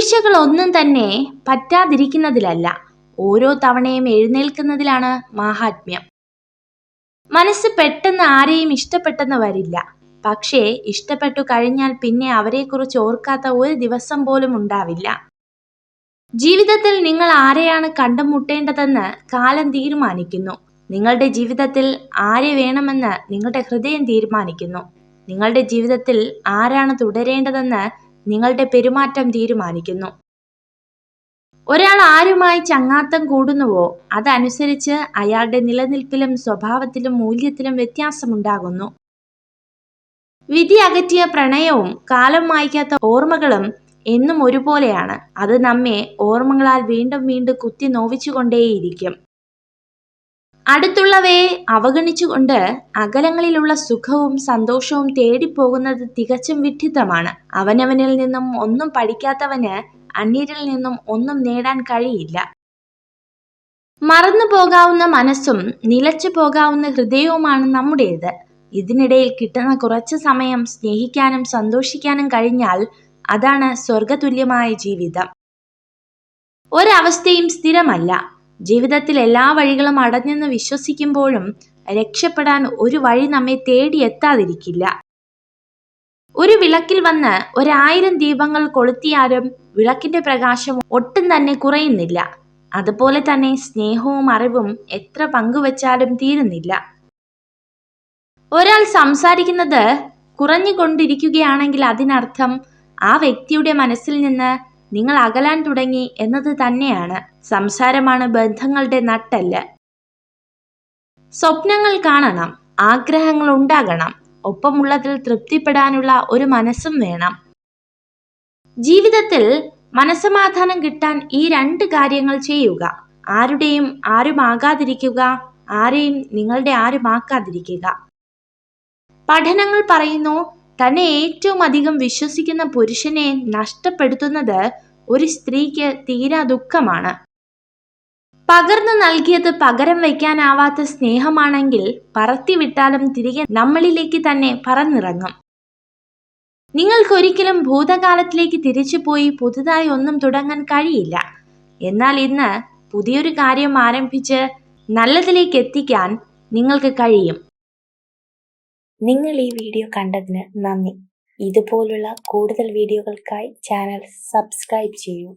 വീഴ്ചകളൊന്നും തന്നെ പറ്റാതിരിക്കുന്നതിലല്ല, ഓരോ തവണയും എഴുന്നേൽക്കുന്നതിലാണ് മാഹാത്മ്യം. മനസ്സ് പെട്ടെന്ന് ആരെയും ഇഷ്ടപ്പെട്ടെന്ന് വരില്ല. പക്ഷേ ഇഷ്ടപ്പെട്ടു കഴിഞ്ഞാൽ പിന്നെ അവരെക്കുറിച്ച് ഓർക്കാത്ത ഒരു ദിവസം പോലും ഉണ്ടാവില്ല. ജീവിതത്തിൽ നിങ്ങൾ ആരെയാണ് കണ്ടുമുട്ടേണ്ടതെന്ന് കാലം തീരുമാനിക്കുന്നു. നിങ്ങളുടെ ജീവിതത്തിൽ ആരെ വേണമെന്ന് നിങ്ങളുടെ ഹൃദയം തീരുമാനിക്കുന്നു. നിങ്ങളുടെ ജീവിതത്തിൽ ആരാണ് തുടരേണ്ടതെന്ന് നിങ്ങളുടെ പെരുമാറ്റം തീരുമാനിക്കുന്നു. ഒരാൾ ആരുമായി ചങ്ങാത്തം കൂടുന്നുവോ അതനുസരിച്ച് അയാളുടെ നിലനിൽപ്പിലും സ്വഭാവത്തിലും മൂല്യത്തിലും വ്യത്യാസമുണ്ടാകുന്നു. വിധി അകറ്റിയ പ്രണയവും കാലം മായ്ക്കാത്ത ഓർമ്മകളും എന്നും ഒരുപോലെയാണ്. അത് നമ്മെ ഓർമ്മകളാൽ വീണ്ടും വീണ്ടും കുത്തി നോവിച്ചുകൊണ്ടേയിരിക്കും. അടുത്തുള്ളവയെ അവഗണിച്ചുകൊണ്ട് അകലങ്ങളിലുള്ള സുഖവും സന്തോഷവും തേടിപ്പോകുന്നത് തികച്ചും വിഡ്ഢിത്തമാണ്. അവനവനിൽ നിന്നും ഒന്നും പഠിക്കാത്തവന് അന്യരിൽ നിന്നും ഒന്നും നേടാൻ കഴിയില്ല. മറന്നു പോകാവുന്ന മനസ്സും നിലച്ചു പോകാവുന്ന ഹൃദയവുമാണ് നമ്മുടേത്. ഇതിനിടയിൽ കിട്ടുന്ന കുറച്ച് സമയം സ്നേഹിക്കാനും സന്തോഷിക്കാനും കഴിഞ്ഞാൽ അതാണ് സ്വർഗതുല്യമായ ജീവിതം. ഒരവസ്ഥയും സ്ഥിരമല്ല. ജീവിതത്തിൽ എല്ലാ വഴികളും അടഞ്ഞെന്ന് വിശ്വസിക്കുമ്പോഴും രക്ഷപ്പെടാൻ ഒരു വഴി നമ്മെ തേടിയെത്താതിരിക്കില്ല. ഒരു വിളക്കിൽ വന്ന് 1000 ദീപങ്ങൾ കൊളുത്തിയാലും വിളക്കിന്റെ പ്രകാശം ഒട്ടും തന്നെ കുറയുന്നില്ല. അതുപോലെ തന്നെ സ്നേഹവും അറിവും എത്ര പങ്കുവച്ചാലും തീരുന്നില്ല. ഒരാൾ സംസാരിക്കുന്നത് കുറഞ്ഞുകൊണ്ടിരിക്കുകയാണെങ്കിൽ അതിനർത്ഥം ആ വ്യക്തിയുടെ മനസ്സിൽ നിന്ന് നിങ്ങൾ അകലാൻ തുടങ്ങി എന്നത് തന്നെയാണ്. സംസാരമാണ് ബന്ധങ്ങളുടെ നട്ടെല്ല്. സ്വപ്നങ്ങൾ കാണണം, ആഗ്രഹങ്ങൾ ഉണ്ടാകണം, ഒപ്പമുള്ളതിൽ തൃപ്തിപ്പെടാനുള്ള ഒരു മനസ്സും വേണം. ജീവിതത്തിൽ മനസ്സമാധാനം കിട്ടാൻ ഈ 2 കാര്യങ്ങൾ ചെയ്യുക. ആരുടെയും ആരുമാകാതിരിക്കുക, ആരെയും നിങ്ങളുടെ ആരുമാക്കാതിരിക്കുക. പഠനങ്ങൾ പറയുന്നു, തന്നെ ഏറ്റവും അധികം വിശ്വസിക്കുന്ന പുരുഷനെ നഷ്ടപ്പെടുത്തുന്നത് ഒരു സ്ത്രീക്ക് തീരാ ദുഃഖമാണ്. പകർന്നു നൽകിയത് പകരം വയ്ക്കാനാവാത്ത സ്നേഹമാണെങ്കിൽ പറത്തിവിട്ടാലും തിരികെ നമ്മളിലേക്ക് തന്നെ പറന്നിറങ്ങും. നിങ്ങൾക്കൊരിക്കലും ഭൂതകാലത്തിലേക്ക് തിരിച്ചുപോയി പുതുതായി ഒന്നും തുടങ്ങാൻ കഴിയില്ല. എന്നാൽ ഇന്ന് പുതിയൊരു കാര്യം ആരംഭിച്ച് നല്ലതിലേക്ക് എത്തിക്കാൻ നിങ്ങൾക്ക് കഴിയും. നിങ്ങൾ ഈ വീഡിയോ കണ്ടതിന് നന്ദി. ഇതുപോലുള്ള കൂടുതൽ വീഡിയോകൾക്കായി ചാനൽ സബ്സ്ക്രൈബ് ചെയ്യൂ.